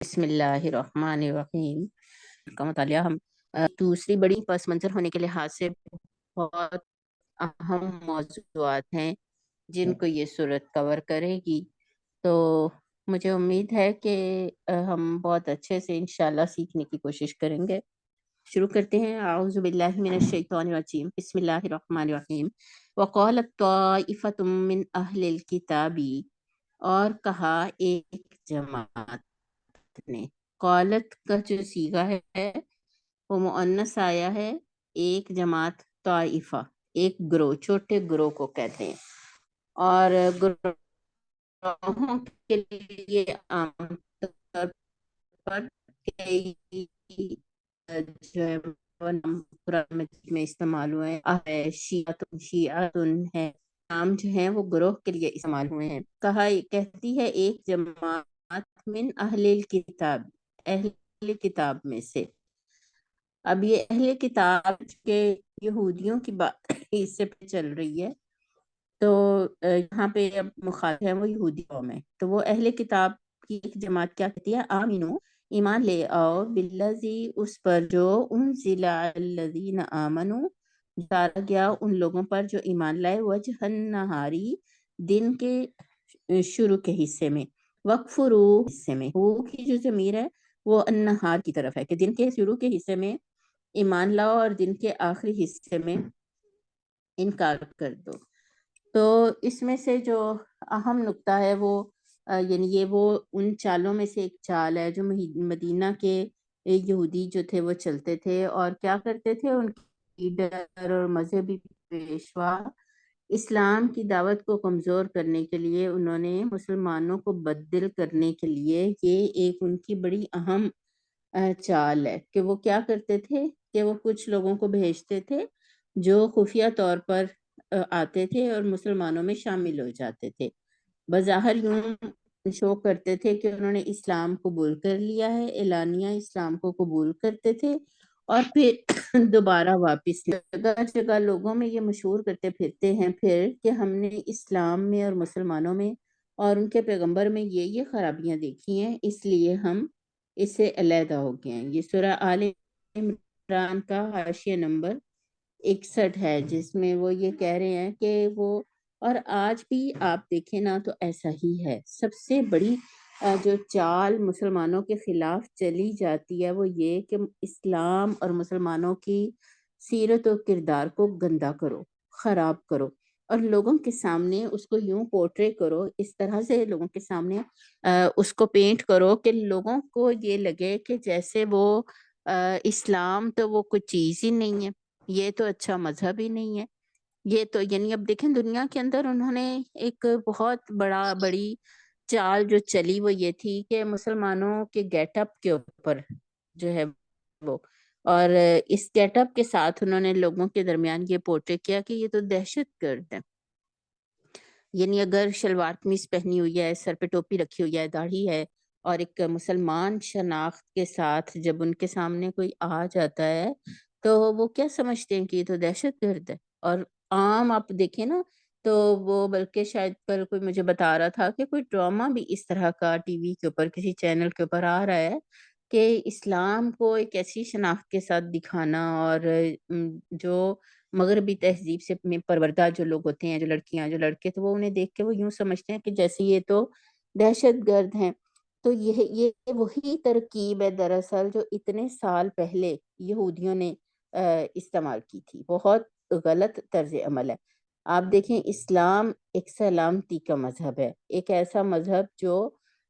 بسم اللہ الرحمن الرحیم کا مطالعہ ہم دوسری بڑی پس منظر ہونے کے لحاظ سے بہت اہم موضوعات ہیں جن کو یہ صورت کور کرے گی، تو مجھے امید ہے کہ ہم بہت اچھے سے انشاءاللہ سیکھنے کی کوشش کریں گے۔ شروع کرتے ہیں۔ اعوذ باللہ من الشیطان الرجیم، بسم اللہ الرحمن الرحیم۔ وقالت طائفۃ من اہل الکتاب، اور کہا ایک جماعت نے، قالت کا جو صیغہ ہے وہ مؤنث آیا ہے، ایک جماعت طائفہ، ایک گروہ، چھوٹے گروہ کو کہتے ہیں، اور گروہوں کے لیے عام طور پر کئی جو ہے وہ نام قرآن مجید میں استعمال ہوئے ہیں، شیعتن ہے، نام جو ہیں وہ گروہ کے لیے استعمال ہوئے ہیں۔ کہتی ہے ایک جماعت من اہل الکتاب، اہل کتاب میں سے۔ اب یہ اہل کتاب کے یہودیوں کی بات اس سے چل رہی ہے، تو یہاں پہ اب مخاطب ہے وہ یہودی قوم ہے، تو وہ اہل کتاب کی ایک جماعت کیا کہتی ہے، آمینو، ایمان لے آؤ، بالذی، اس پر جو انزل علی الذین آمنو، اتارا گیا ان لوگوں پر جو ایمان لائے، وجہ النہاری، دن کے شروع کے حصے میں، وکفرو حصے میں، وہ کی جو ضمیر ہے وہ النہار کی طرف ہے کہ دن کے شروع کے حصے میں ایمان لاؤ اور دن کے آخری حصے میں انکار کر دو۔ تو اس میں سے جو اہم نقطہ ہے وہ یعنی یہ وہ ان چالوں میں سے ایک چال ہے جو مدینہ کے یہودی جو تھے وہ چلتے تھے، اور کیا کرتے تھے، ان کی لیڈر اور مذہبی پیشوا اسلام کی دعوت کو کمزور کرنے کے لیے، انہوں نے مسلمانوں کو بددل کرنے کے لیے، یہ ایک ان کی بڑی اہم چال ہے کہ وہ کیا کرتے تھے کہ وہ کچھ لوگوں کو بھیجتے تھے جو خفیہ طور پر آتے تھے اور مسلمانوں میں شامل ہو جاتے تھے، بظاہر یوں شو کرتے تھے کہ انہوں نے اسلام قبول کر لیا ہے، اعلانیہ اسلام کو قبول کرتے تھے، اور پھر دوبارہ واپس جگہ جگہ لوگوں میں یہ مشہور کرتے پھرتے ہیں پھر کہ ہم نے اسلام میں اور مسلمانوں میں اور ان کے پیغمبر میں یہ خرابیاں دیکھی ہیں، اس لیے ہم اس سے علیحدہ ہو گئے ہیں۔ یہ سورہ آل عمران کا حاشیہ نمبر 61 ہے، جس میں وہ یہ کہہ رہے ہیں کہ وہ، اور آج بھی آپ دیکھیں نا تو ایسا ہی ہے، سب سے بڑی جو چال مسلمانوں کے خلاف چلی جاتی ہے وہ یہ کہ اسلام اور مسلمانوں کی سیرت و کردار کو گندا کرو، خراب کرو، اور لوگوں کے سامنے اس کو یوں پورٹرے کرو، اس طرح سے لوگوں کے سامنے اس کو پینٹ کرو کہ لوگوں کو یہ لگے کہ جیسے وہ اسلام تو وہ کوئی چیز ہی نہیں ہے، یہ تو اچھا مذہب ہی نہیں ہے، یہ تو یعنی اب دیکھیں دنیا کے اندر انہوں نے ایک بہت بڑی چال جو چلی وہ یہ تھی کہ مسلمانوں کے گیٹ اپ کے اوپر جو ہے وہ، اور اس گیٹ اپ کے ساتھ انہوں نے لوگوں کے درمیان یہ پورٹری کیا کہ یہ تو دہشت گرد ہے، یعنی اگر شلوار قمیص پہنی ہوئی ہے، سر پہ ٹوپی رکھی ہوئی ہے، داڑھی ہے، اور ایک مسلمان شناخت کے ساتھ جب ان کے سامنے کوئی آ جاتا ہے تو وہ کیا سمجھتے ہیں کہ یہ تو دہشت گرد ہے۔ اور عام آپ دیکھیں نا تو وہ، بلکہ شاید کل کوئی مجھے بتا رہا تھا کہ کوئی ڈرامہ بھی اس طرح کا ٹی وی کے اوپر کسی چینل کے اوپر آ رہا ہے کہ اسلام کو ایک ایسی شناخت کے ساتھ دکھانا، اور جو مغربی تہذیب سے میں پروردہ جو لوگ ہوتے ہیں، جو لڑکیاں جو لڑکے، تو وہ انہیں دیکھ کے وہ یوں سمجھتے ہیں کہ جیسے یہ تو دہشت گرد ہیں۔ تو یہ وہی ترکیب ہے دراصل جو اتنے سال پہلے یہودیوں نے استعمال کی تھی، بہت غلط طرز عمل ہے۔ آپ دیکھیں اسلام ایک سلامتی کا مذہب ہے، ایک ایسا مذہب جو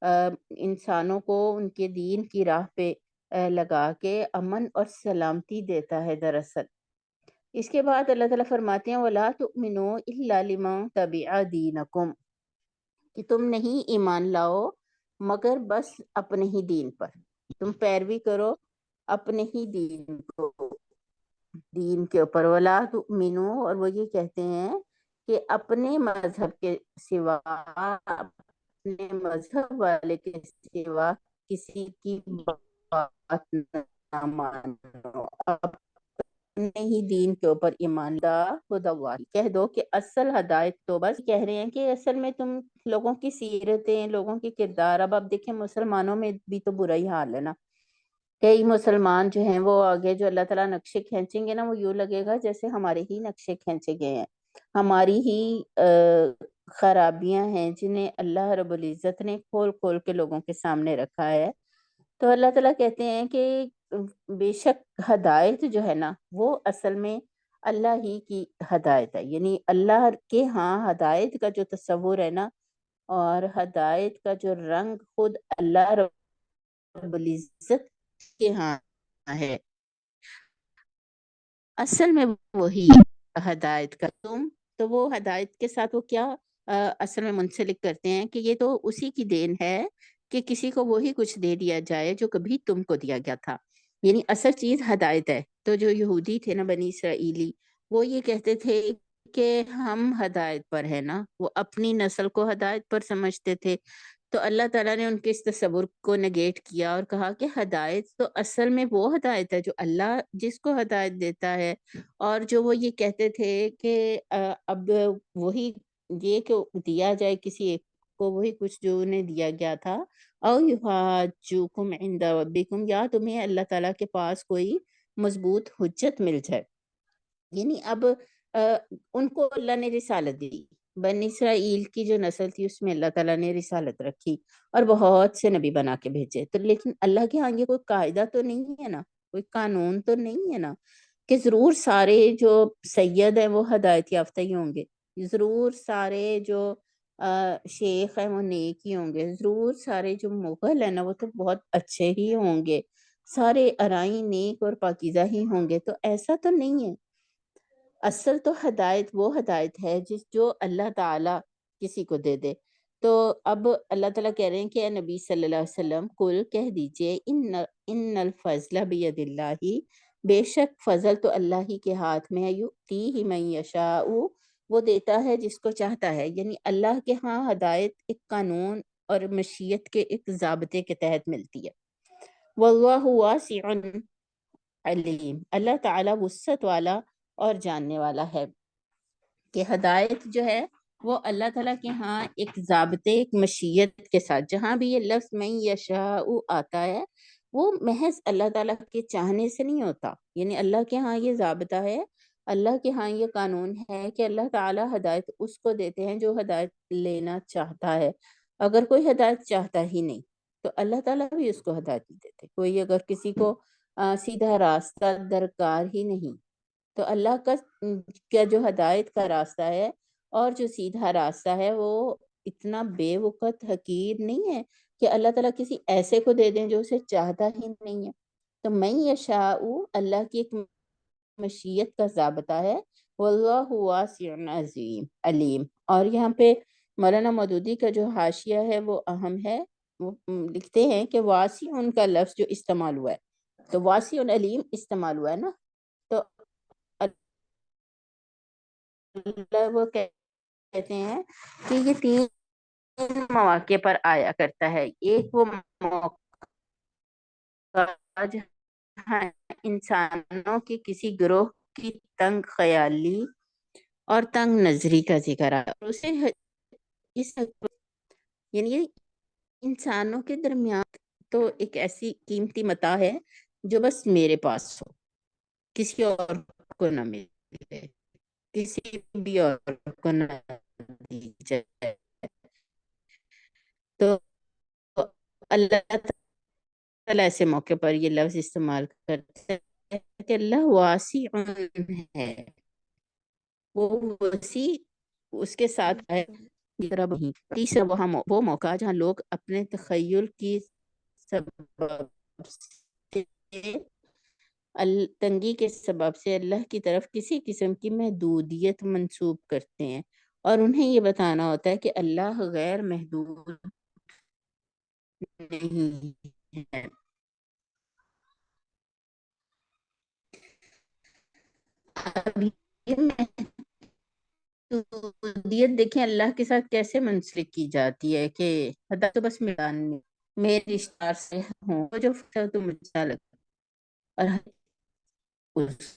انسانوں کو ان کے دین کی راہ پہ لگا کے امن اور سلامتی دیتا ہے دراصل۔ اس کے بعد اللہ تعالیٰ فرماتے ہیں وَلَا تُؤْمِنُوا إِلَّا لِمَن تَبِعَ دِينَكُمْ، کہ تم نہیں ایمان لاؤ مگر بس اپنے ہی دین پر، تم پیروی کرو اپنے ہی دین کے اوپر۔ وَلَا تُؤْمِنُوا، اور وہ یہ کہتے ہیں کہ اپنے مذہب کے سوا، اپنے مذہب والے کے سوا کسی کی بات نہ مانو، اپنے ہی دین کے اوپر ایمان لا خدا کہہ دو کہ اصل ہدایت تو بس کہہ رہے ہیں کہ اصل میں تم لوگوں کی سیرتیں، لوگوں کے کردار، اب دیکھیں مسلمانوں میں بھی تو برا ہی حال ہے نا. کئی مسلمان جو ہیں وہ آگے جو اللہ تعالیٰ نقشے کھینچیں گے نا، وہ یوں لگے گا جیسے ہمارے ہی نقشے کھینچے گئے ہیں، ہماری ہی خرابیاں ہیں جنہیں اللہ رب العزت نے کھول کھول کے لوگوں کے سامنے رکھا ہے. تو اللہ تعالیٰ کہتے ہیں کہ بے شک ہدایت جو ہے نا وہ اصل میں اللہ ہی کی ہدایت ہے. یعنی اللہ کے ہاں ہدایت کا جو تصور ہے نا، اور ہدایت کا جو رنگ خود اللہ رب العزت کے ہاں ہے. اصل میں وہی ہدایت کا تو وہ ہدایت کے ساتھ وہ کیا اصل میں منسلک کرتے ہیں کہ یہ تو اسی کی دین ہے کہ کسی کو وہی کچھ دے دیا جائے جو کبھی تم کو دیا گیا تھا. یعنی اصل چیز ہدایت ہے. تو جو یہودی تھے نا، بنی اسرائیلی، وہ یہ کہتے تھے کہ ہم ہدایت پر ہے نا، وہ اپنی نسل کو ہدایت پر سمجھتے تھے. تو اللہ تعالیٰ نے ان کے اس تصور کو نگیٹ کیا اور کہا کہ ہدایت تو اصل میں وہ ہدایت ہے جو اللہ جس کو ہدایت دیتا ہے. اور جو وہ یہ کہتے تھے کہ اب وہی یہ کہ دیا جائے کسی ایک کو وہی کچھ جو انہیں دیا گیا تھا، او یحاجوکم عند ربکم، یا تمہیں اللہ تعالیٰ کے پاس کوئی مضبوط حجت مل جائے. یعنی اب ان کو اللہ نے رسالت دی. بنی اسرائیل کی جو نسل تھی اس میں اللہ تعالیٰ نے رسالت رکھی اور بہت سے نبی بنا کے بھیجے. تو لیکن اللہ کے ہاں یہ کوئی قاعدہ تو نہیں ہے نا، کوئی قانون تو نہیں ہے نا کہ ضرور سارے جو سید ہیں وہ ہدایت یافتہ ہی ہوں گے، ضرور سارے جو شیخ ہیں وہ نیک ہی ہوں گے، ضرور سارے جو مغل ہیں نا وہ تو بہت اچھے ہی ہوں گے، سارے ارائیں نیک اور پاکیزہ ہی ہوں گے. تو ایسا تو نہیں ہے. اصل تو ہدایت وہ ہدایت ہے جو اللہ تعالیٰ کسی کو دے دے. تو اب اللہ تعالیٰ کہہ رہے ہیں کہ اے نبی صلی اللہ علیہ وسلم کل کہہ دیجئے ان الفضل بید اللہ، بے شک فضل تو اللہ ہی کے ہاتھ میں ہے، یؤتیہ من یشاء، وہ دیتا ہے جس کو چاہتا ہے. یعنی اللہ کے ہاں ہدایت ایک قانون اور مشیت کے ایک ضابطے کے تحت ملتی ہے. واللہ واسع علیم، اللہ تعالیٰ وسعت والا اور جاننے والا ہے. کہ ہدایت جو ہے وہ اللہ تعالیٰ کے ہاں ایک ضابطے، ایک مشیت کے ساتھ، جہاں بھی یہ لفظ من یشاء آتا ہے وہ محض اللہ تعالیٰ کے چاہنے سے نہیں ہوتا. یعنی اللہ کے ہاں یہ ضابطہ ہے، اللہ کے ہاں یہ قانون ہے کہ اللہ تعالیٰ ہدایت اس کو دیتے ہیں جو ہدایت لینا چاہتا ہے. اگر کوئی ہدایت چاہتا ہی نہیں تو اللہ تعالیٰ بھی اس کو ہدایت نہیں دیتے. کوئی اگر کسی کو سیدھا راستہ درکار ہی نہیں، تو اللہ کا جو ہدایت کا راستہ ہے اور جو سیدھا راستہ ہے وہ اتنا بے وقت حقیر نہیں ہے کہ اللہ تعالیٰ کسی ایسے کو دے دیں جو اسے چاہتا ہی نہیں ہے. تو من یشاء اللہ کی ایک مشیت کا ضابطہ ہے. واللہ واسع عظیم علیم. اور یہاں پہ مولانا مودودی کا جو حاشیہ ہے وہ اہم ہے. وہ لکھتے ہیں کہ واسع ان کا لفظ جو استعمال ہوا ہے، تو واسع علیم استعمال ہوا ہے نا، تو اللہ وہ کہتے ہیں کہ یہ تین مواقع پر آیا کرتا ہے. ایک وہ موقع جہاں انسانوں کی کسی گروہ کی تنگ خیالی اور تنگ نظری کا ذکر آیا، اسے اس یعنی انسانوں کے درمیان تو ایک ایسی قیمتی متاع ہے جو بس میرے پاس ہو، کسی اور کو نہ ملے، کسی بھی اور کو نہ دی جائے. تو اللہ تعالیٰ ایسے موقع پر یہ لفظ استعمال کرتے ہیں کہ اللہ واسع ہے، وہ وسیع اس کے ساتھ ہے. تیسرا وہ موقع جہاں لوگ اپنے تخیل کی سبب سے تنگی کے سبب سے اللہ کی طرف کسی قسم کی محدودیت منسوب کرتے ہیں، اور انہیں یہ بتانا ہوتا ہے کہ اللہ غیر محدود نہیں ہے. اب یہ محدودیت دیکھیں اللہ کے ساتھ کیسے منسلک کی جاتی ہے کہ خدا تو بس میدان میں میرے رشتہ سے ہوں، جو تو مجھے لگتا اور اس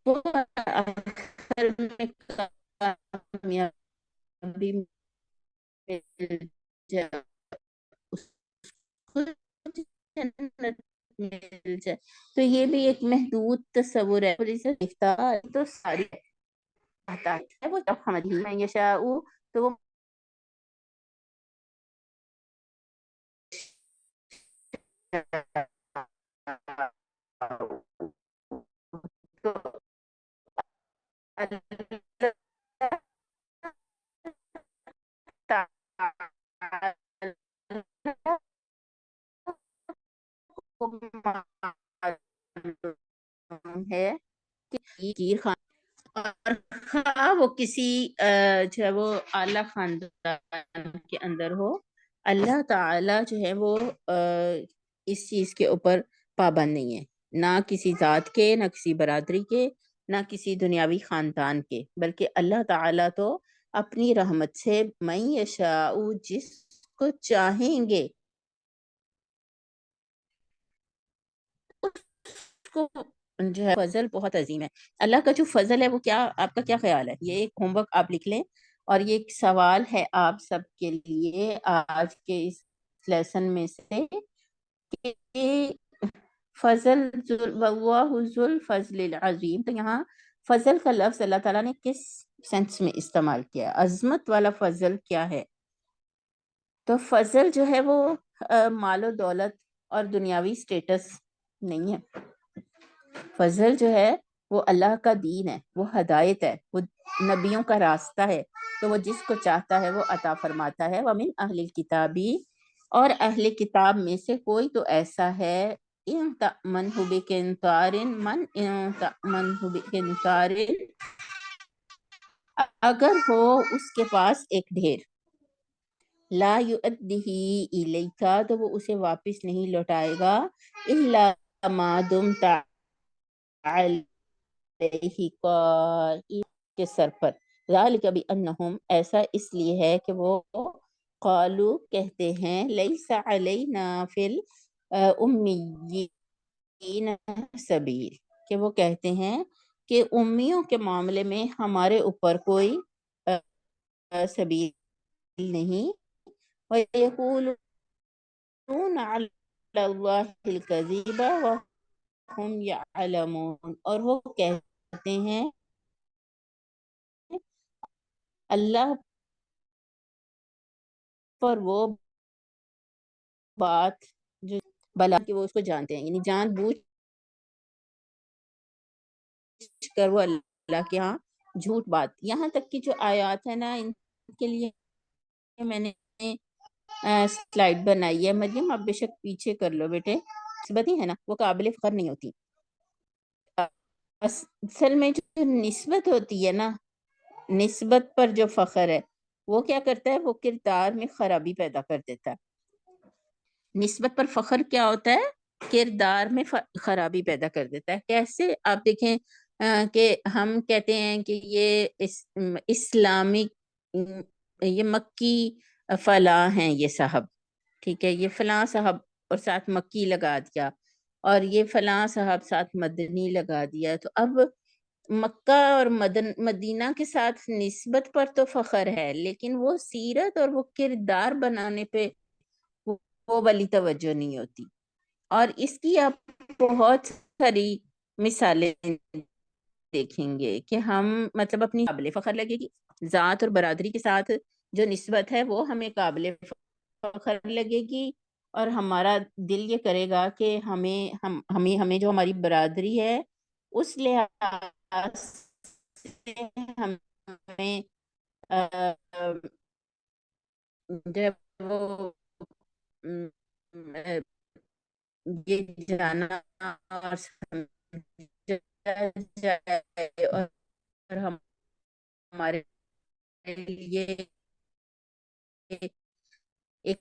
کو آخر میں کامیابی مل جائے، اس کو جنت مل جائے، تو یہ بھی ایک محدود تصور ہے۔ تو ساری آتا ہے وہ جب ہمیں میں یشاء، تو وہ تو اللہ تعالی کو معلوم ہے کہ گیر خان، اور خواہ وہ کسی جو ہے وہ اعلیٰ خاندان کے اندر ہو، اللہ تعالی جو ہے وہ اس چیز کے اوپر پابند نہیں ہے، نہ کسی ذات کے، نہ کسی برادری کے، نہ کسی دنیاوی خاندان کے، بلکہ اللہ تعالی تو اپنی رحمت سے من یشاء، جس کو چاہیں گے اس کو جو ہے فضل بہت عظیم ہے۔ اللہ کا جو فضل ہے وہ کیا، آپ کا کیا خیال ہے؟ یہ ایک ہوم ورک آپ لکھ لیں، اور یہ ایک سوال ہے آپ سب کے لیے آج کے اس لیسن میں سے، کہ فضل واللہ ذو الفضل العظیم، تو یہاں فضل کا لفظ اللہ تعالیٰ نے کس سینس میں استعمال کیا ہے؟ عظمت والا فضل کیا ہے؟ تو فضل جو ہے وہ مال و دولت اور دنیاوی سٹیٹس نہیں ہے، فضل جو ہے وہ اللہ کا دین ہے، وہ ہدایت ہے، وہ نبیوں کا راستہ ہے، تو وہ جس کو چاہتا ہے وہ عطا فرماتا ہے۔ وَمِنْ أَهْلِ الْكِتَابِ، اور اہل کتاب میں سے کوئی تو ایسا ہے، إِن تَأْمَنْهُ بِقِنْطَارٍ، مَنْ إِن تَأْمَنْهُ بِقِنْطَارٍ، اگر ہو اس کے پاس ایک ڈھیر، لا يؤديه إليك، تو وہ اسے واپس نہیں لوٹائے گا، إِلَّا مَا دُمْتَ علیہ قائم، کے سر پر، ذالک بأنہم، ایسا اس لیے ہے کہ وہ قالو کہتے ہیں، لیس علینا فی الامیین سبیل، کہ وہ کہتے ہیں کہ امیوں کے معاملے میں ہمارے اوپر کوئی سبیل نہیں، وَيَقُولُونَ عَلَى اللَّهِ الْكَذِبَ وَهُمْ يَعْلَمُونَ، اور وہ کہتے ہیں اللہ پر وہ بات جو بلا کہ وہ اس کو جانتے ہیں، یعنی جان بوجھ کر وہ اللہ کے ہاں جھوٹ بات، یہاں تک کی جو آیات ہے نا، ان کے لیے میں نے سلائیڈ بنائی ہے۔ مریم آپ بے شک پیچھے کر لو بیٹے، نسبت ہی ہے نا وہ قابل فخر نہیں ہوتی، اصل میں جو نسبت ہوتی ہے نا، نسبت پر جو فخر ہے وہ کیا کرتا ہے، وہ کردار میں خرابی پیدا کر دیتا ہے۔ نسبت پر فخر کیا ہوتا ہے، کردار میں خرابی پیدا کر دیتا ہے۔ کیسے؟ آپ دیکھیں کہ ہم کہتے ہیں کہ یہ اسلامک، یہ مکی فلاں ہیں یہ صاحب، ٹھیک ہے، یہ فلاں صاحب اور ساتھ مکی لگا دیا، اور یہ فلاں صاحب ساتھ مدنی لگا دیا، تو اب مکہ اور مدینہ کے ساتھ نسبت پر تو فخر ہے، لیکن وہ سیرت اور وہ کردار بنانے پہ وہ والی توجہ نہیں ہوتی۔ اور اس کی آپ بہت ساری مثالیں دیکھیں گے کہ ہم مطلب اپنی قابل فخر لگے گی، ذات اور برادری کے ساتھ جو نسبت ہے وہ ہمیں قابل فخر لگے گی، اور ہمارا دل یہ کرے گا کہ ہمیں جو ہماری برادری ہے اس لحاظ سے ہمیں جب وہ یہ جانا اور سمجھا جائے، اور ہمارے لیے ایک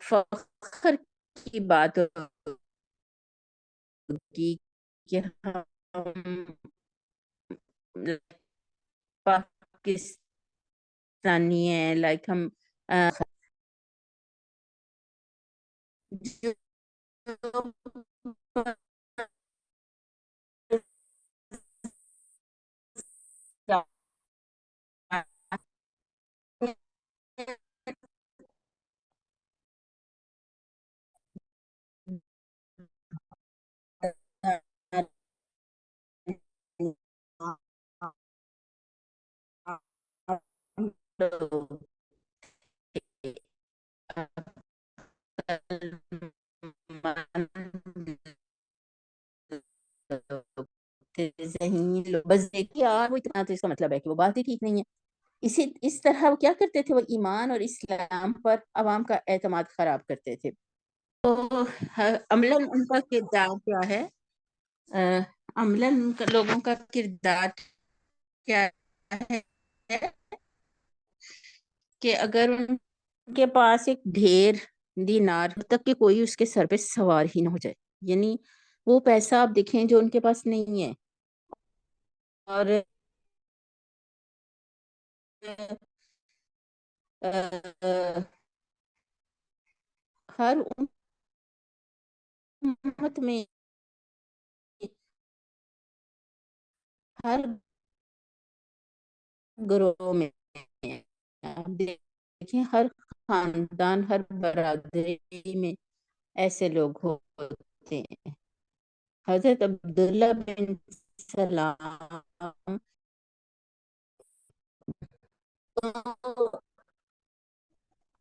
فخر کی بات ہوگی کہ ہم پاکستانی ہیں، لائک ہم جو لوگ ذہین لوگ، بس دیکھیے یار وہ اتنا، تو اس کا مطلب ہے کہ وہ بات ہی ٹھیک نہیں ہے۔ اس طرح وہ کیا کرتے تھے، وہ ایمان اور اسلام پر عوام کا اعتماد خراب کرتے تھے۔ تو عملاً ان کا کردار کیا ہے؟ عملاً لوگوں کا کردار کیا ہے کہ اگر ان کے پاس ایک ڈھیر دینار تک کہ کوئی اس کے سر پہ سوار ہی نہ ہو جائے، یعنی وہ پیسہ آپ دیکھیں جو ان کے پاس نہیں ہے، اور ہر امت میں، ہر گروہ میں، آپ دیکھیں ہر خاندان، ہر برادری میں ایسے لوگ ہوتے ہیں۔ حضرت عبداللہ بن سلام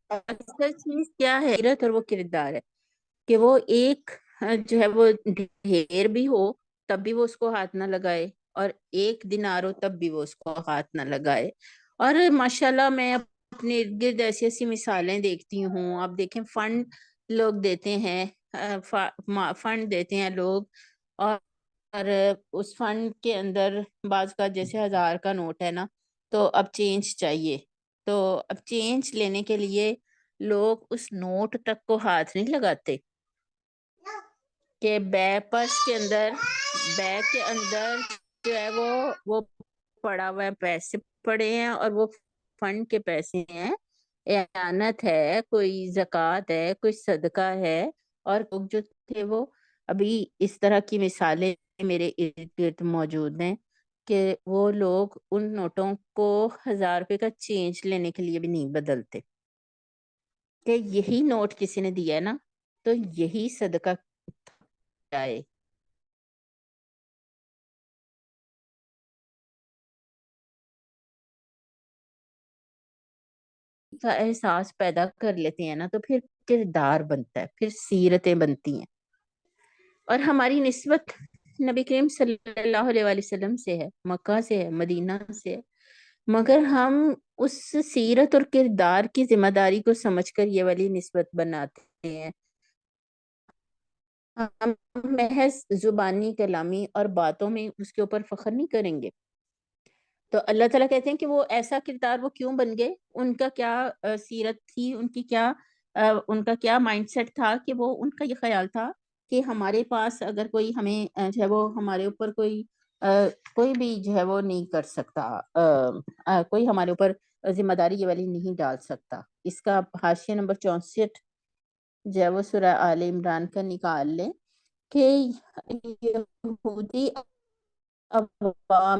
اصل چیز کیا ہے، سیرت اور وہ کردار ہے کہ وہ ایک جو ہے وہ ڈھیر بھی ہو تب بھی وہ اس کو ہاتھ نہ لگائے، اور ایک دینار ہو تب بھی وہ اس کو ہاتھ نہ لگائے۔ اور ماشاءاللہ میں اپنے ارد گرد ایسی ایسی مثالیں دیکھتی ہوں۔ آپ دیکھیں فنڈ لوگ دیتے ہیں، فنڈ دیتے ہیں لوگ، اور اس فنڈ کے اندر بعض کا جیسے 1000 کا نوٹ ہے نا، تو اب چینج چاہیے، تو اب چینج لینے کے لیے لوگ اس نوٹ تک کو ہاتھ نہیں لگاتے کہ پرس کے اندر، بیگ کے اندر جو ہے وہ پڑا ہوا ہے، پیسے پڑے ہیں اور وہ فنڈ کے پیسے ہیں، اعانت ہے، کوئی زکوٰۃ ہے، کوئی صدقہ ہے۔ اور لوگ جو تھے وہ، ابھی اس طرح کی مثالیں میرے ارد گرد موجود ہیں کہ وہ لوگ ان نوٹوں کو 1000 روپے کا چینج لینے کے لیے بھی نہیں بدلتے، کہ یہی نوٹ کسی نے دیا ہے نا تو یہی صدقہ جائے۔ کا احساس پیدا کر لیتے ہیں نا تو پھر کردار بنتا ہے، پھر سیرتیں بنتی ہیں۔ اور ہماری نسبت نبی کریم صلی اللہ علیہ وآلہ وسلم سے ہے، مکہ سے ہے، مدینہ سے ہے، مگر ہم اس سیرت اور کردار کی ذمہ داری کو سمجھ کر یہ والی نسبت بناتے ہیں۔ ہم محض زبانی کلامی اور باتوں میں اس کے اوپر فخر نہیں کریں گے۔ تو اللہ تعالیٰ کہتے ہیں کہ وہ ایسا کردار وہ کیوں بن گئے، ان کا کیا سیرت تھی، ان کا کیا مائنڈ سیٹ تھا، کہ وہ ان کا یہ خیال تھا کہ ہمارے پاس اگر کوئی ہمیں جو ہے وہ ہمارے اوپر کوئی بھی جو ہے وہ نہیں کر سکتا، کوئی ہمارے اوپر ذمہ داری یہ والی نہیں ڈال سکتا۔ اس کا حاشیہ نمبر 64 جو ہے وہ سورہ آل عمران کا نکال لیں کہ یہودی عوام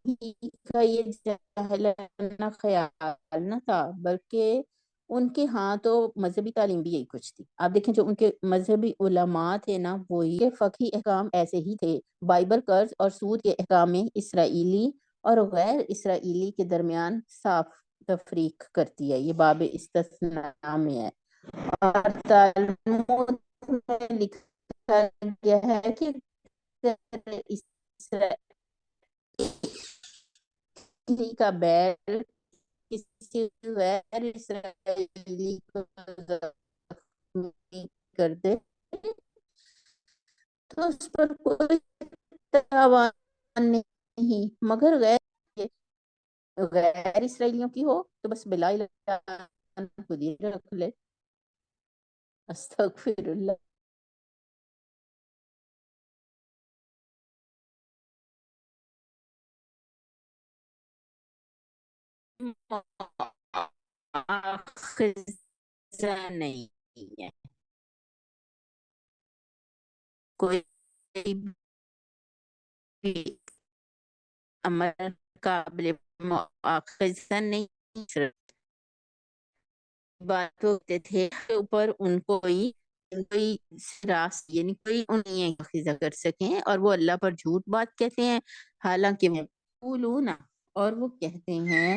ہی کا یہ جاہلانہ خیال نہ تھا، بلکہ ان کے ہاں تو مذہبی تعلیم بھی یہی کچھ تھی۔ آپ دیکھیں جو ان کے مذہبی علماء تھے نا، وہی فقہی احکام ایسے ہی تھے۔ بائبل، قرض اور سود کے احکام میں اسرائیلی اور غیر اسرائیلی کے درمیان صاف تفریق کرتی ہے، یہ باب استثناء میں ہے۔ اور تلمود میں لکھا گیا ہے کہ اسرائیلی کا بیل کسی غیر اسرائیلی کو زخمی کر دے تو اس پر کوئی تاوان نہیں، مگر غیر اسرائیلیوں کی ہو تو بس بلا الہ خود ہی رکھ لے۔ استغفر اللہ۔ مؤاخذہ نہیں ہے، کوئی بھی عمل قابل مؤاخذہ نہیں، بات ہوتے تھے اوپر ان کو کوئی راست، یعنی کوئی انہیں مؤاخذہ کر سکیں، اور وہ اللہ پر جھوٹ بات کہتے ہیں، حالانکہ وہ بولون، اور وہ کہتے ہیں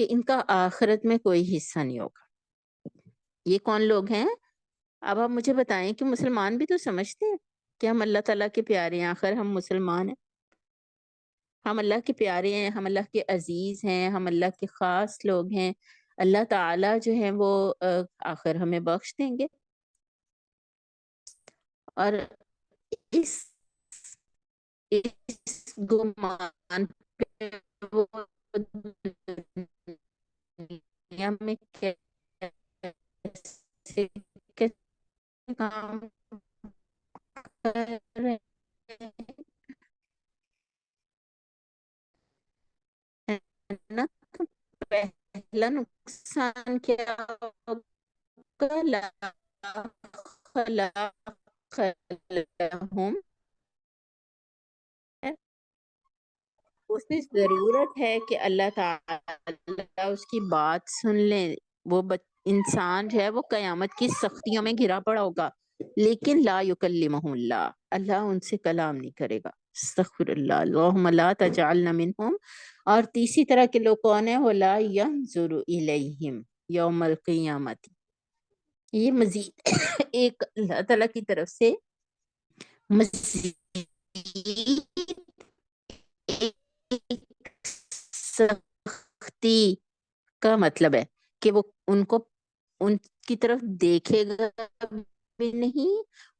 کہ ان کا آخرت میں کوئی حصہ نہیں ہوگا۔ یہ کون لوگ ہیں؟ اب آپ مجھے بتائیں کہ مسلمان بھی تو سمجھتے ہیں کہ ہم اللہ تعالیٰ کے پیارے ہیں، آخر ہم مسلمان ہیں، ہم اللہ کے پیارے ہیں، ہم اللہ کے عزیز ہیں، ہم اللہ کے خاص لوگ ہیں، اللہ تعالیٰ جو ہیں وہ آخر ہمیں بخش دیں گے۔ اور اس گمان پہ وہ دنیا میں کیسے کام کر رہے ہیں نا، تو پہلا نقصان کیا ہوگا؟ لا خلاق لهم، اسے ضرورت ہے کہ اللہ تعالیٰ اس کی بات سن لیں۔ وہ انسان جو ہے وہ قیامت کی سختیوں میں گھرا پڑا ہوگا، لیکن لا یکلمہ اللہ، اللہ ان سے کلام نہیں کرے گا۔ استغفر اللہ، اللہم لا تجعلنا منہم۔ اور تیسری طرح کے لوگ کون ہیں؟ ولا ینظر الیہم یوم القیامت۔ یہ مزید ایک اللہ تعالیٰ کی طرف سے مزید ایک سختی کا مطلب ہے کہ وہ ان کی طرف دیکھے گا بھی نہیں،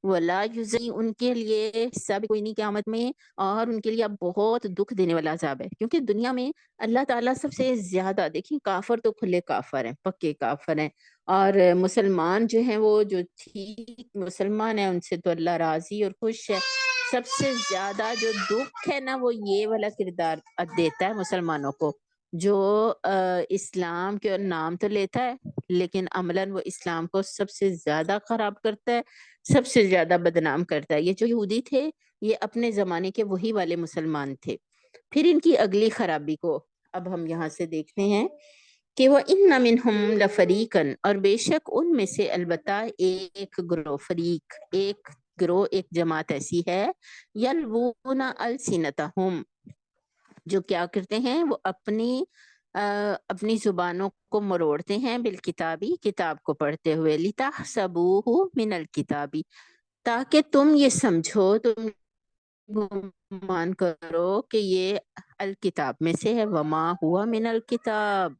ولا یزنی، ان کے لیے حصہ بھی کوئی نہیں قیامت میں، اور ان کے لیے اب بہت دکھ دینے والا عذاب ہے۔ کیونکہ دنیا میں اللہ تعالیٰ سب سے زیادہ، دیکھیں کافر تو کھلے کافر ہیں، پکے کافر ہیں، اور مسلمان جو ہیں وہ جو ٹھیک مسلمان ہیں ان سے تو اللہ راضی اور خوش ہے۔ سب سے زیادہ جو دکھ ہے نا وہ یہ والا کردار دیتا ہے مسلمانوں کو، جو اسلام کے نام تو لیتا ہے لیکن عملاً وہ اسلام کو سب سے زیادہ خراب کرتا ہے، سب سے زیادہ بدنام کرتا ہے۔ یہ جو یہودی تھے یہ اپنے زمانے کے وہی والے مسلمان تھے۔ پھر ان کی اگلی خرابی کو اب ہم یہاں سے دیکھتے ہیں کہ وہ ان منہم لفریقن، اور بے شک ان میں سے البتہ ایک گروہ، فریق ایک گروہ، ایک جماعت ایسی ہے، یلوون السنتہم، جو کیا کرتے ہیں، وہ اپنی زبانوں کو مروڑتے ہیں، بالکتابی، کتاب کو پڑھتے ہوئے، لتحسبوہ من الکتابی، تاکہ تم یہ سمجھو، تم گمان کرو کہ یہ الکتاب میں سے ہے، وما ہوا من الکتاب،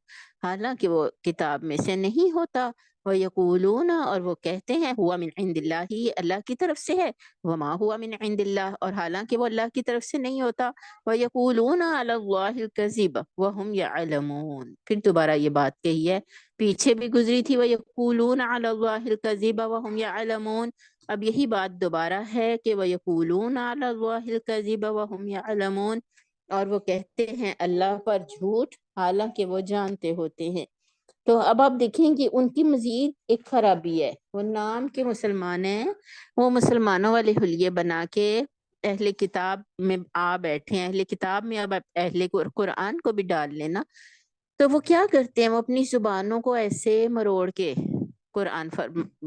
حالانکہ وہ کتاب میں سے نہیں ہوتا، وَيَقُولُونَ، اور وہ کہتے ہیں، ہوا من عند اللہ، اللہ کی طرف سے ہے، وما ہوا من عند اللہ، اور حالانکہ وہ اللہ کی طرف سے نہیں ہوتا، وَيَقُولُونَ عَلَى اللَّهِ الْكَذِبَ وَهُمْ يَعْلَمُونَ۔ پھر دوبارہ یہ بات کہی ہے، پیچھے بھی گزری تھی، وَيَقُولُونَ عَلَى اللَّهِ الْكَذِبَ وَهُمْ يَعْلَمُونَ، اب یہی بات دوبارہ ہے کہ وَيَقُولُونَ عَلَى اللَّهِ الْكَذِبَ وَهُمْ يَعْلَمُونَ، اور وہ کہتے ہیں اللہ پر جھوٹ حالانکہ وہ جانتے ہوتے ہیں۔ تو اب آپ دیکھیں کہ ان کی مزید ایک خرابی ہے، وہ نام کے مسلمان ہیں، وہ مسلمانوں والے حلیے بنا کے اہل کتاب میں آ بیٹھے ہیں، اہل کتاب میں اب اہل قرآن کو بھی ڈال لینا، تو وہ کیا کرتے ہیں، وہ اپنی زبانوں کو ایسے مروڑ کے قرآن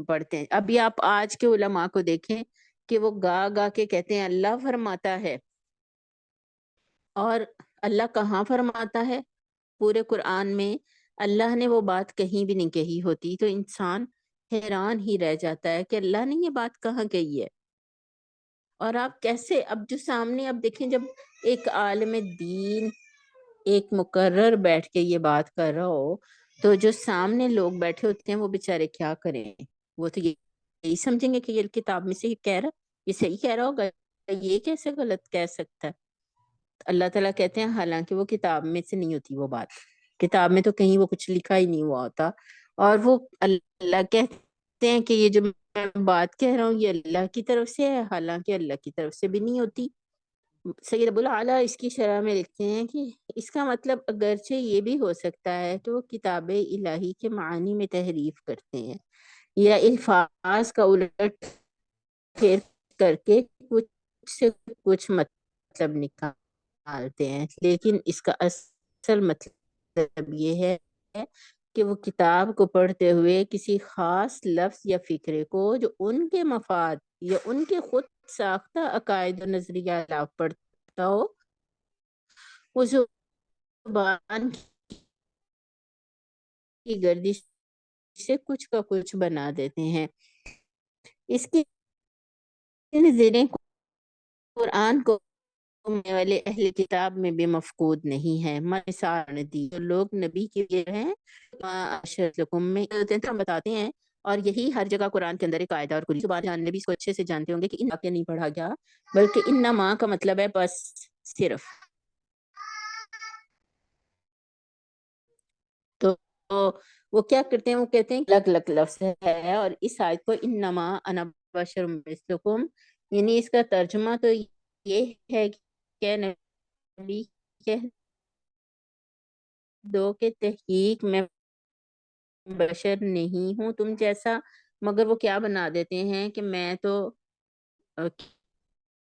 پڑھتے ہیں۔ ابھی آپ آج کے علماء کو دیکھیں کہ وہ گا گا کے کہتے ہیں اللہ فرماتا ہے، اور اللہ کہاں فرماتا ہے؟ پورے قرآن میں اللہ نے وہ بات کہیں بھی نہیں کہی ہوتی، تو انسان حیران ہی رہ جاتا ہے کہ اللہ نے یہ بات کہاں کہی ہے۔ اور آپ کیسے، اب جو سامنے اب دیکھیں، جب ایک عالم دین، ایک مقرر بیٹھ کے یہ بات کر رہا ہو، تو جو سامنے لوگ بیٹھے ہوتے ہیں وہ بےچارے کیا کریں؟ وہ تو یہی سمجھیں گے کہ یہ کتاب میں سے یہ کہہ رہا، یہ صحیح کہہ رہا ہوگا، یہ کیسے غلط کہہ سکتا ہے؟ اللہ تعالیٰ کہتے ہیں حالانکہ وہ کتاب میں سے نہیں ہوتی وہ بات، کتاب میں تو کہیں وہ کچھ لکھا ہی نہیں ہوا ہوتا، اور وہ اللہ کہتے ہیں کہ یہ جو میں بات کہہ رہا ہوں یہ اللہ کی طرف سے ہے، حالانکہ اللہ کی طرف سے بھی نہیں ہوتی۔ سید ابو الاعلیٰ اس کی شرح میں لکھتے ہیں کہ اس کا مطلب اگرچہ یہ بھی ہو سکتا ہے کہ وہ کتاب الہی کے معنی میں تحریف کرتے ہیں، یا الفاظ کا الٹ پھیر کر کے کچھ سے کچھ مطلب نکالتے ہیں، لیکن اس کا اصل مطلب یہ ہے کہ وہ کتاب کو پڑھتے ہوئے کسی خاص لفظ یا فکرے کو جو ان کے مفاد یا ان کے خود ساختہ عقائد و نظریات پڑھتا ہو، وہ زبان کی گردش سے کچھ کا کچھ بنا دیتے ہیں. اس کی زیریں قرآن کو میں والے اہل کتاب میں بھی مفقود نہیں ہے. مثال دی جو لوگ نبی کے یہ ہیں اشرکم میں ہم بتاتے ہیں، اور یہی ہر جگہ قرآن کے اندر ایک قاعدہ اور کلی زبان جاننے بھی اس کو اچھے سے جانتے ہوں گے کہ ان واقعہ نہیں پڑھا گیا بلکہ انما کا مطلب ہے بس صرف. تو وہ کیا کرتے ہیں، وہ کہتے ہیں الگ الگ لفظ ہے، اور اس آیت کو انما انا بشر مثلکم، یعنی اس کا ترجمہ تو یہ ہے کہ نبی کہہ دو کہ تحقیق میں بشر نہیں ہوں تم جیسا، مگر وہ کیا بنا دیتے ہیں کہ میں تو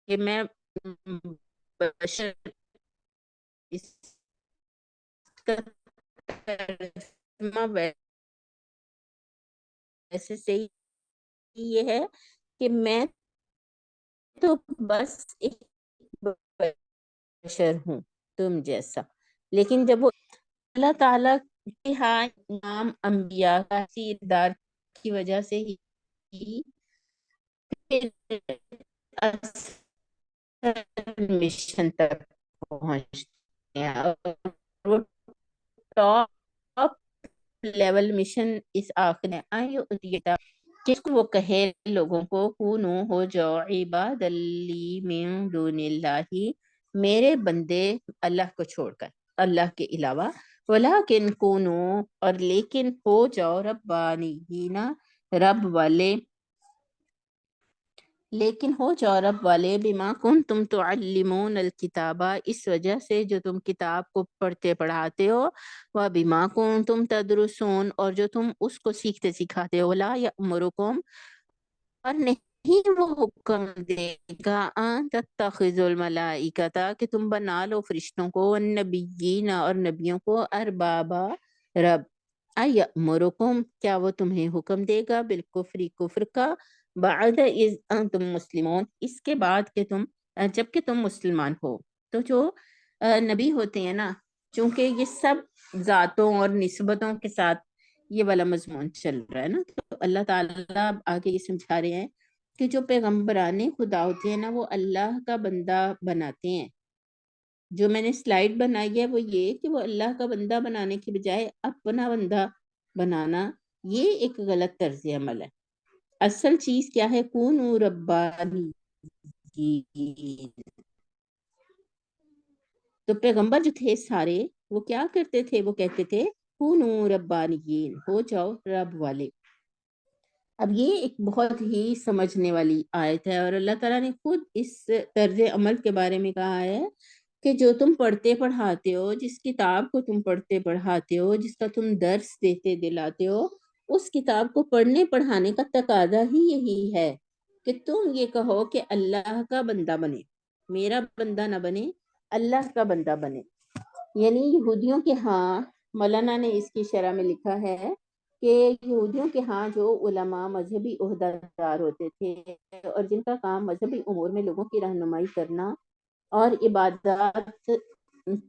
کہ میں بشر، اس کا ترجمہ ویسے صحیح یہ ہے کہ میں تو بس ایک بشر ہوں تم جیسا. لیکن جب وہ اللہ تعالیٰ کے ہاں امام انبیاء کا سیردار کی وجہ سے ہی مشن تک پہنچتے ہیں، اور وہ ٹاپ لیول مشن اس آخر میں جس کو وہ کہے لوگوں کو کونو ہو جاؤ عباد لی من دون اللہ، میرے بندے اللہ کو چھوڑ کر، اللہ کے علاوہ، ولیکن کونو اور لیکن ہو جاؤ ربانیین، رب والے، لیکن ہو جاؤ رب والے بما کنتم تعلمون الکتابہ، اس وجہ سے جو تم کتاب کو پڑھتے پڑھاتے ہو، و بما کنتم تدرسون، اور جو تم اس کو سیکھتے سکھاتے ہو، لا یأمرکم، اور نہیں وہ حکم دے گا ان تتخذوا الملائکۃ کہ تم بنا لو فرشتوں کو، والنبیین اور نبیوں کو، اربابا رب، ایأمرکم کیا وہ تمہیں حکم دے گا، بالکفر کفر کا، بعد اذ انتم مسلمون اس کے بعد کہ تم جب کہ تم مسلمان ہو. تو جو نبی ہوتے ہیں نا، چونکہ یہ سب ذاتوں اور نسبتوں کے ساتھ یہ والا مضمون چل رہا ہے نا، تو اللہ تعالیٰ آگے یہ سمجھا رہے ہیں کہ جو پیغمبران خدا ہوتے ہیں نا، وہ اللہ کا بندہ بناتے ہیں. جو میں نے سلائیڈ بنائی ہے وہ یہ کہ وہ اللہ کا بندہ بنانے کی بجائے اپنا بندہ بنانا، یہ ایک غلط طرز عمل ہے. اصل چیز کیا ہے، کونوا ربانی. تو پیغمبر جو تھے سارے وہ کیا کرتے تھے، وہ کہتے تھے کونوا ربانیین، ہو جاؤ رب والے. اب یہ ایک بہت ہی سمجھنے والی آیت ہے، اور اللہ تعالیٰ نے خود اس طرز عمل کے بارے میں کہا ہے کہ جو تم پڑھتے پڑھاتے ہو، جس کتاب کو تم پڑھتے پڑھاتے ہو، جس کا تم درس دیتے دلاتے ہو، اس کتاب کو پڑھنے پڑھانے کا تقاضا ہی یہی ہے کہ تم یہ کہو کہ اللہ کا بندہ بنے، میرا بندہ نہ بنے، اللہ کا بندہ بنے. یعنی یہودیوں کے ہاں، مولانا نے اس کی شرح میں لکھا ہے کہ یہودیوں کے ہاں جو علماء مذہبی عہدیدار ہوتے تھے اور جن کا کام مذہبی امور میں لوگوں کی رہنمائی کرنا اور عبادات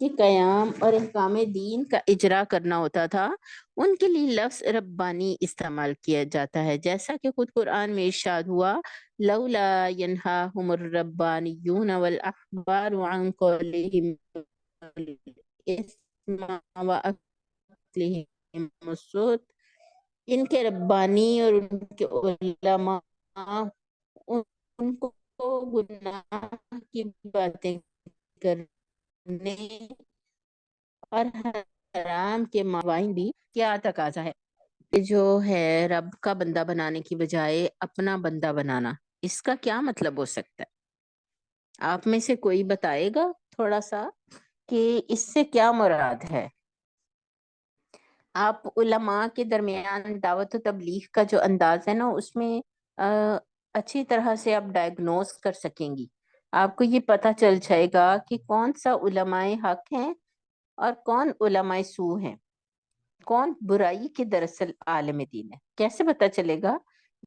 کے قیام اور احکام دین کا اجرا کرنا ہوتا تھا، ان کے لیے لفظ ربانی استعمال کیا جاتا ہے، جیسا کہ خود قرآن میں ارشاد ہوا لولا ینہاہم الربانیون والاحبار عن قولہم الاسم واکلہم السحت، ان کے ربانی اور ان کے علماء ان کو گناہ کی باتیں کرنے اور حرام کے مابین بھی کیا تقاضا ہے، جو ہے رب کا بندہ بنانے کی بجائے اپنا بندہ بنانا. اس کا کیا مطلب ہو سکتا ہے؟ آپ میں سے کوئی بتائے گا تھوڑا سا کہ اس سے کیا مراد ہے؟ آپ علماء کے درمیان دعوت و تبلیغ کا جو انداز ہے نا، اس میں اچھی طرح سے آپ ڈائگنوز کر سکیں گی. آپ کو یہ پتہ چل جائے گا کہ کون سا علماء حق ہیں اور کون علماء سو ہیں، کون برائی کے دراصل عالم دین ہے. کیسے پتہ چلے گا؟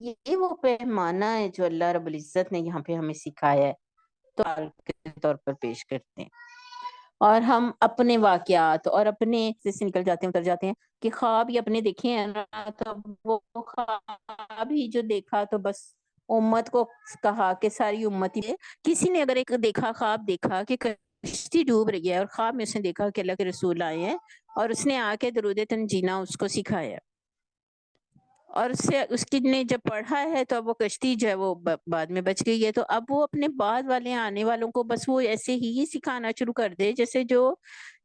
یہ وہ پیمانہ ہے جو اللہ رب العزت نے یہاں پہ ہمیں سکھایا ہے، تو کے طور پر پیش کرتے ہیں. اور ہم اپنے واقعات اور اپنے سے نکل جاتے ہیں، اتر جاتے ہیں کہ خواب ہی اپنے دیکھے ہیں نا، تو وہ خواب ہی جو دیکھا تو بس امت کو کہا کہ ساری امت ہی ہے۔ کسی نے اگر ایک دیکھا خواب دیکھا کہ کشتی ڈوب رہی ہے اور خواب میں اس نے دیکھا کہ اللہ کے رسول آئے ہیں اور اس نے آ کے درود تنجینا اس کو سکھایا، اور اس کی نے جب پڑھا ہے تو اب وہ کشتی جو ہے وہ بعد میں بچ گئی ہے، تو اب وہ اپنے بعد والے آنے والوں کو بس وہ ایسے ہی سکھانا شروع کر دے جیسے جو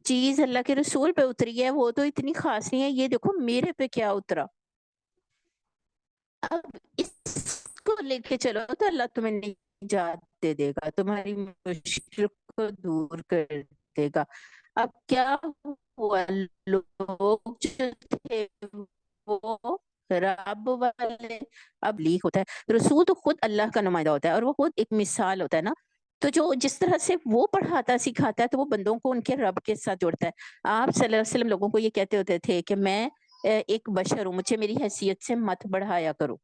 چیز اللہ کے رسول پہ اتری ہے وہ تو اتنی خاص نہیں ہے، یہ دیکھو میرے پہ کیا اترا، اب اس کو لے کے چلو تو اللہ تمہیں نجات دے دے گا، تمہاری مشکل کو دور کر دے گا۔ اب کیا ہوا، لوگ جو تھے وہ رب والے، اب لیک ہوتا ہے، رسول تو خود اللہ کا نمائندہ ہوتا ہے اور وہ خود ایک مثال ہوتا ہے نا، تو جو جس طرح سے وہ پڑھاتا سکھاتا ہے تو وہ بندوں کو ان کے رب کے ساتھ جوڑتا ہے۔ آپ صلی اللہ علیہ وسلم لوگوں کو یہ کہتے ہوتے تھے کہ میں ایک بشر ہوں، مجھے میری حیثیت سے مت بڑھایا کرو،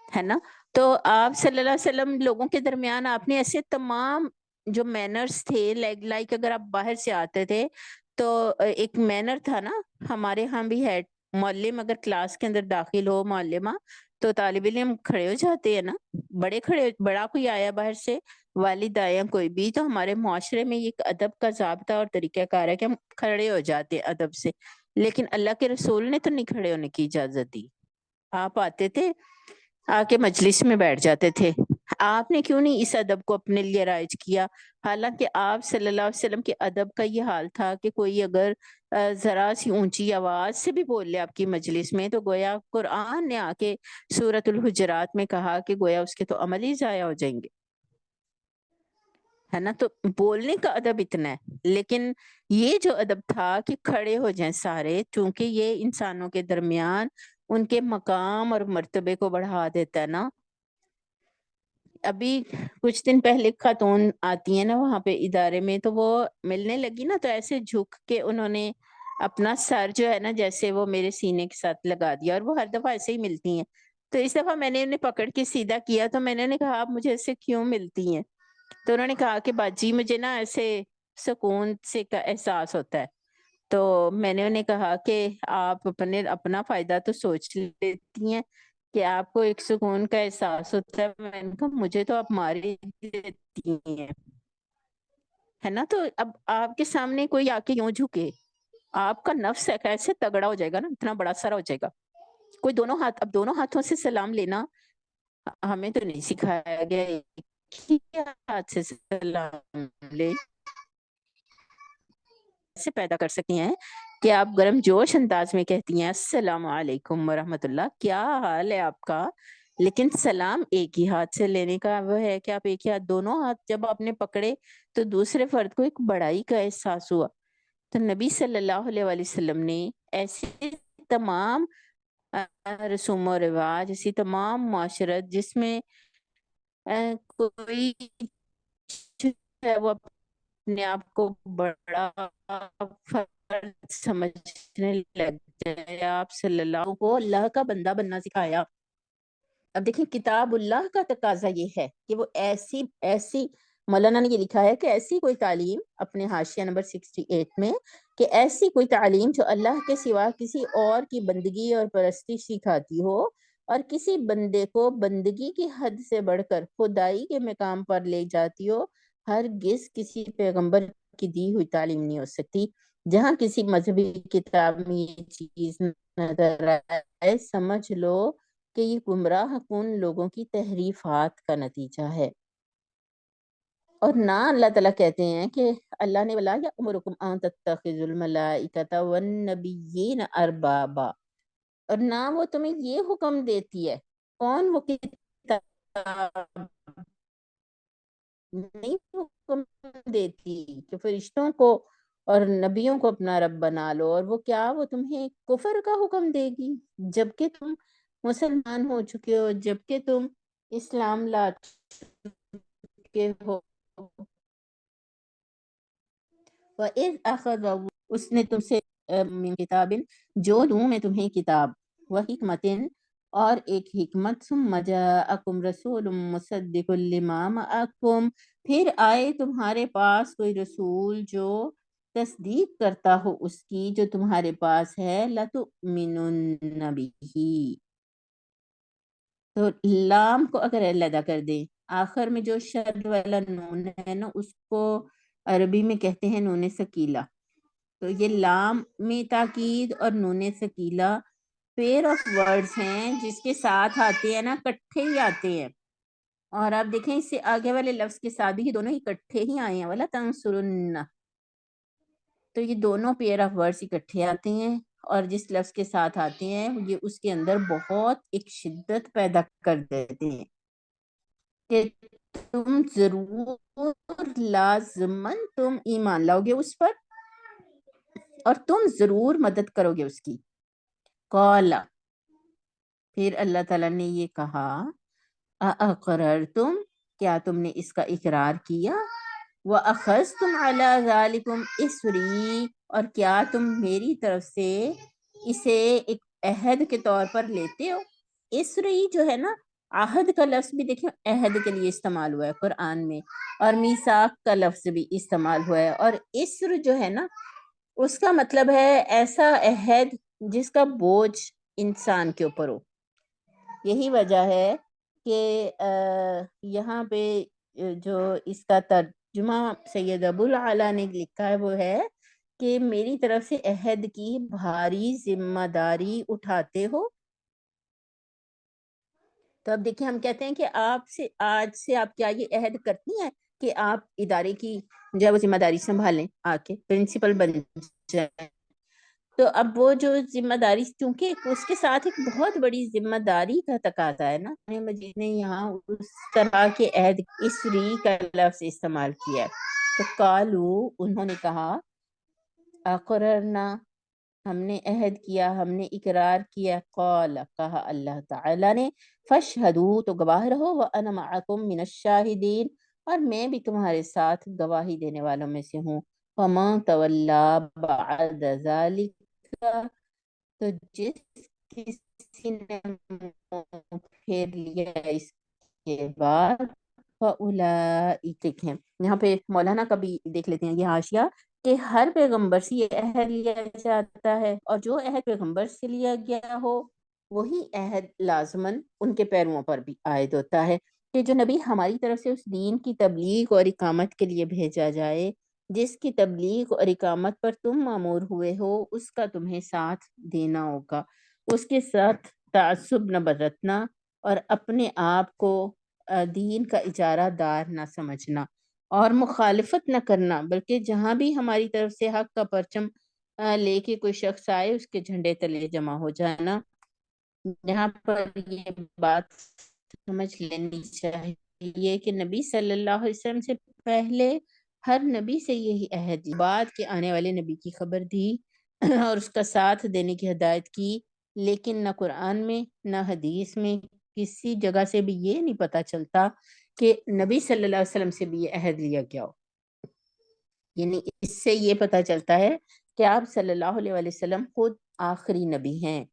ہے نا۔ تو آپ صلی اللہ علیہ وسلم لوگوں کے درمیان آپ نے ایسے تمام جو مینرز تھے، لائک اگر آپ باہر سے آتے تھے تو ایک مینر تھا نا، ہمارے ہاں بھی ہے، معلم اگر کلاس کے اندر داخل ہو، معلمہ، تو طالب علم کھڑے ہو جاتے ہیں نا، بڑا کوئی آیا باہر سے، والد آیا کوئی بھی، تو ہمارے معاشرے میں یہ ایک ادب کا ضابطہ اور طریقہ کار ہے کہ ہم کھڑے ہو جاتے ہیں ادب سے، لیکن اللہ کے رسول نے تو نہیں کھڑے ہونے کی اجازت دی۔ آپ آتے تھے، آ کے مجلس میں بیٹھ جاتے تھے، آپ نے کیوں نہیں اس ادب کو اپنے لیے رائج کیا؟ حالانکہ آپ صلی اللہ علیہ وسلم کے ادب کا یہ حال تھا کہ کوئی اگر ذرا سی اونچی آواز سے بھی بول لے آپ کی مجلس میں تو گویا قرآن نے آ کے سورۃ الحجرات میں کہا کہ گویا اس کے تو عمل ہی ضائع ہو جائیں گے، ہے نا۔ تو بولنے کا ادب اتنا ہے، لیکن یہ جو ادب تھا کہ کھڑے ہو جائیں سارے، چونکہ یہ انسانوں کے درمیان ان کے مقام اور مرتبے کو بڑھا دیتا ہے نا۔ ابھی کچھ دن پہلے خاتون آتی ہیں نا وہاں پہ ادارے میں، تو وہ ملنے لگی نا تو ایسے جھک کے انہوں نے اپنا سر جو ہے نا جیسے وہ میرے سینے کے ساتھ لگا دیا، اور وہ ہر دفعہ ایسے ہی ملتی ہیں، تو اس دفعہ میں نے انہیں پکڑ کے سیدھا کیا، تو میں نے انہیں کہا آپ مجھے ایسے کیوں ملتی ہیں؟ تو انہوں نے کہا کہ باجی مجھے نا ایسے سکون سے کا احساس ہوتا ہے، تو میں نے انہیں کہا کہ آپ اپنا فائدہ تو سوچ لیتی ہیں کہ آپ کو ایک سکون کا احساس ہوتا ہے، میں نے کہا مجھے تو آپ مار ہی دیتی ہیں، ہے نا۔ تو اب آپ کے سامنے کوئی آ کے یوں جھکے، آپ کا نفس ہے کیسے تگڑا ہو جائے گا نا، اتنا بڑا سارا ہو جائے گا۔ کوئی دونوں ہاتھ، اب دونوں ہاتھوں سے سلام لینا ہمیں تو نہیں سکھایا گیا، ایک ہی ہاتھ سے سلام لے سے پیدا کر سکتی ہیں کہ آپ گرم جوش انداز میں کہتی ہیں السلام علیکم ورحمۃ اللہ، کیا حال ہے آپ کا، لیکن سلام ایک ہی ہاتھ سے لینے کا وہ ہے کہ آپ ایک ہی ہاتھ، دونوں ہاتھ جب آپ نے پکڑے تو دوسرے فرد کو ایک بڑائی کا احساس ہوا۔ تو نبی صلی اللہ علیہ وآلہ وسلم نے ایسے تمام رسوم و رواج، ایسی تمام معاشرت جس میں کوئی جو ہے وہ اپنے آپ کو بڑا فرد سمجھنے لگ جائے، آپ صلی اللہ کو اللہ کا بندہ بننا سکھایا۔ اب دیکھیں کتاب اللہ کا تقاضا یہ ہے کہ وہ ایسی مولانا نے یہ لکھا ہے کہ ایسی کوئی تعلیم، اپنے حاشیہ نمبر 68 میں، کہ ایسی کوئی تعلیم جو اللہ کے سوا کسی اور کی بندگی اور پرستی سکھاتی ہو اور کسی بندے کو بندگی کی حد سے بڑھ کر خدائی کے مقام پر لے جاتی ہو، ہرگز کسی پیغمبر کی دی ہوئی تعلیم نہیں ہو سکتی۔ جہاں کسی مذہبی کتاب میں یہ چیز نظر آئے، سمجھ لو کہ یہ گمراہ کن لوگوں کی تحریفات کا نتیجہ ہے۔ اور نہ اللہ تعالیٰ کہتے ہیں کہ اللہ نے وَلَا يَأْمُرُكُمْ أَن تَتَّخِذُوا الْمَلَائِكَةَ وَالنَّبِيِّينَ أَرْبَابًا، اور نہ وہ تمہیں یہ حکم دیتی ہے، کون وہ کتاب نہیں حکم دیتی کہ فرشتوں کو اور نبیوں کو اپنا رب بنا لو، اور وہ کیا وہ تمہیں کفر کا حکم دے گی جبکہ تم مسلمان ہو چکے ہو، جبکہ تم اسلام لا چکے ہو۔ وَإِذْ أَخَذَ، اس نے تم سے من کتاب، جو دوں میں تمہیں کتاب، وحکمت، اور ایک حکمت، ثم جاءکم رسول مصدق لما معکم، پھر آئے تمہارے پاس کوئی رسول جو تصدیق کرتا ہو اس کی جو تمہارے پاس ہے، لَتُؤْمِنُنَّ بِهِ، تو لام کو اگر علیحدہ کر دیں، آخر میں جو شد والا نون ہے نا، اس کو عربی میں کہتے ہیں نون ثقیلہ. تو یہ لام میں تاکید اور نون ثقیلہ پیر آف ورڈز ہیں جس کے ساتھ آتے ہیں نا، کٹھے ہی آتے ہیں. اور آپ دیکھیں اس سے آگے والے لفظ کے ساتھ بھی یہ دونوں ہی کٹھے ہی آئے ہیں، وَلَا تَنْصُرُنَّ، تو یہ دونوں پیئر آف ورڈز اکٹھے آتے ہیں، اور جس لفظ کے ساتھ آتے ہیں یہ اس کے اندر بہت ایک شدت پیدا کر دیتے ہیں کہ تم ضرور لازماً تم ایمان لاؤ گے اس پر، اور تم ضرور مدد کرو گے اس کی. قَالَ، پھر اللہ تعالیٰ نے یہ کہا، اَأَقْرَرْتُمْ، کیا تم نے اس کا اقرار کیا، وَأَخَذْتُمْ عَلَىٰ ذَلِكُمْ إِصْرِي، اور کیا تم میری طرف سے اسے ایک عہد کے طور پر لیتے ہو. اسری جو ہے نا، عہد کا لفظ بھی دیکھیں عہد کے لیے استعمال ہوا ہے قرآن میں، اور میثاق کا لفظ بھی استعمال ہوا ہے، اور اسر جو ہے نا اس کا مطلب ہے ایسا عہد جس کا بوجھ انسان کے اوپر ہو. یہی وجہ ہے کہ یہاں پہ جو اس کا ترجمہ سید ابو العلا نے لکھا ہے وہ ہے کہ میری طرف سے عہد کی بھاری ذمہ داری اٹھاتے ہو. تو اب دیکھیں ہم کہتے ہیں کہ آپ سے آج سے آپ کیا یہ عہد کرتی ہیں کہ آپ ادارے کی جب ذمہ داری سنبھالیں، آ کے پرنسپل بن جائیں. تو اب وہ جو ذمہ داری، چونکہ اس کے ساتھ ایک بہت بڑی ذمہ داری کا تقاضا ہے نا، قرآن مجید نے یہاں اس طرح کے عہد اسری کا لفظ استعمال کیا ہے. تو قالو، انہوں نے کہا، اقررنا، ہم نے عہد کیا، ہم نے اقرار کیا. قال، کہا اللہ تعالی نے، فاشہدوا، تو گواہ رہو، وانا معکم من الشاہدین، اور میں بھی تمہارے ساتھ گواہی دینے والوں میں سے ہوں. فمن تولا بعد ذلك، تو جس کسی نے منہ پھیر لیا اس کے بعد، فاولئک ہیں. یہاں پہ مولانا کا بھی دیکھ لیتے ہیں یہ حاشیہ، کہ ہر پیغمبر سے یہ عہد لیا جاتا ہے، اور جو عہد پیغمبر سے لیا گیا ہو وہی عہد لازماً ان کے پیرووں پر بھی عائد ہوتا ہے، کہ جو نبی ہماری طرف سے اس دین کی تبلیغ اور اقامت کے لیے بھیجا جائے، جس کی تبلیغ اور اقامت پر تم مامور ہوئے ہو، اس کا تمہیں ساتھ دینا ہوگا، اس کے ساتھ تعصب نہ برتنا، اور اپنے آپ کو دین کا اجارہ دار نہ سمجھنا، اور مخالفت نہ کرنا، بلکہ جہاں بھی ہماری طرف سے حق کا پرچم لے کے کوئی شخص آئے اس کے جھنڈے تلے جمع ہو جانا. یہاں پر یہ بات سمجھ لینی چاہیے کہ نبی صلی اللہ علیہ وسلم سے پہلے ہر نبی سے یہی عہد، بعد کے آنے والے نبی کی خبر دی اور اس کا ساتھ دینے کی ہدایت کی، لیکن نہ قرآن میں نہ حدیث میں کسی جگہ سے بھی یہ نہیں پتا چلتا کہ نبی صلی اللہ علیہ وسلم سے بھی یہ عہد لیا گیا ہو. یعنی اس سے یہ پتا چلتا ہے کہ آپ صلی اللہ علیہ وسلم خود آخری نبی ہیں.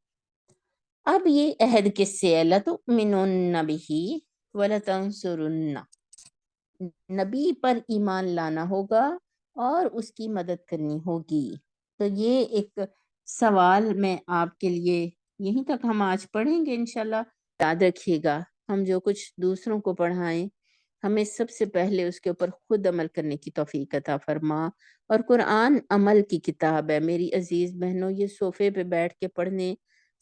اب یہ عہد کس سے ہے؟ لَتُؤْمِنُنَّ بِهِ وَلَتَنْصُرُنَّ، نبی پر ایمان لانا ہوگا اور اس کی مدد کرنی ہوگی. تو یہ ایک سوال میں آپ کے لیے، یہیں تک ہم آج پڑھیں گے انشاءاللہ. یاد رکھیے گا، ہم جو کچھ دوسروں کو پڑھائیں ہمیں سب سے پہلے اس کے اوپر خود عمل کرنے کی توفیق عطا فرما. اور قرآن عمل کی کتاب ہے میری عزیز بہنوں، یہ صوفے پہ بیٹھ کے پڑھنے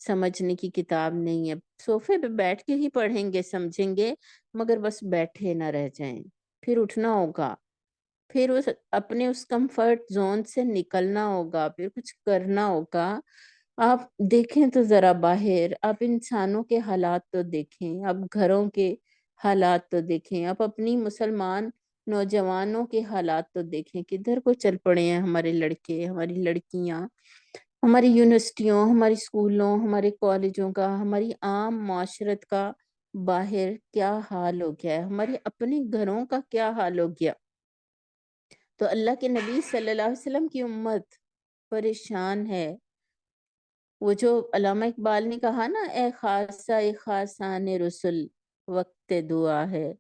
سمجھنے کی کتاب نہیں ہے. صوفے پہ بیٹھ کے ہی پڑھیں گے سمجھیں گے، مگر بس بیٹھے نہ رہ جائیں، پھر اٹھنا ہوگا، پھر اپنے اس کمفرٹ زون سے نکلنا ہوگا، پھر کچھ کرنا ہوگا. آپ دیکھیں تو ذرا باہر، آپ انسانوں کے حالات تو دیکھیں، آپ گھروں کے حالات تو دیکھیں، آپ اپنی مسلمان نوجوانوں کے حالات تو دیکھیں، کدھر کو چل پڑے ہیں ہمارے لڑکے، ہماری لڑکیاں، ہماری یونیورسٹیوں، ہماری اسکولوں، ہمارے کالجوں کا، ہماری عام معاشرت کا باہر کیا حال ہو گیا ہے، ہمارے اپنے گھروں کا کیا حال ہو گیا. تو اللہ کے نبی صلی اللہ علیہ وسلم کی امت پریشان ہے. وہ جو علامہ اقبال نے کہا نا، اے خاصہ خاصان رسل وقت دعا ہے،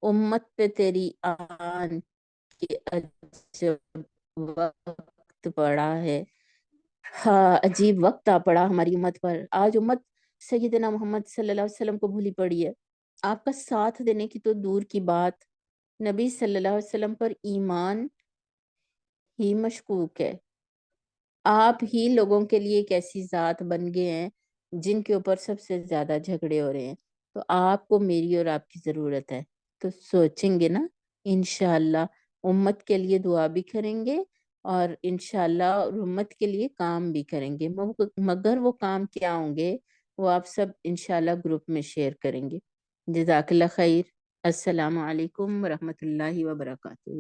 امت پہ تیری آن کی عجب وقت پڑا ہے۔ ہاں، عجیب وقت آ پڑا ہماری امت پر۔ آج امت سیدنا محمد صلی اللہ علیہ وسلم کو بھولی پڑی ہے۔ آپ کا ساتھ دینے کی تو دور کی بات، نبی صلی اللہ علیہ وسلم پر ایمان ہی مشکوک ہے۔ آپ ہی لوگوں کے لیے ایک ایسی ذات بن گئے ہیں جن کے اوپر سب سے زیادہ جھگڑے ہو رہے ہیں۔ تو آپ کو میری اور آپ کی ضرورت ہے، تو سوچیں گے نا، انشاءاللہ امت کے لیے دعا بھی کریں گے اور انشاءاللہ امت کے لیے کام بھی کریں گے۔ مگر وہ کام کیا ہوں گے وہ آپ سب انشاءاللہ گروپ میں شیئر کریں گے۔ جزاک اللہ خیر۔ السلام علیکم ورحمۃ اللہ وبرکاتہ۔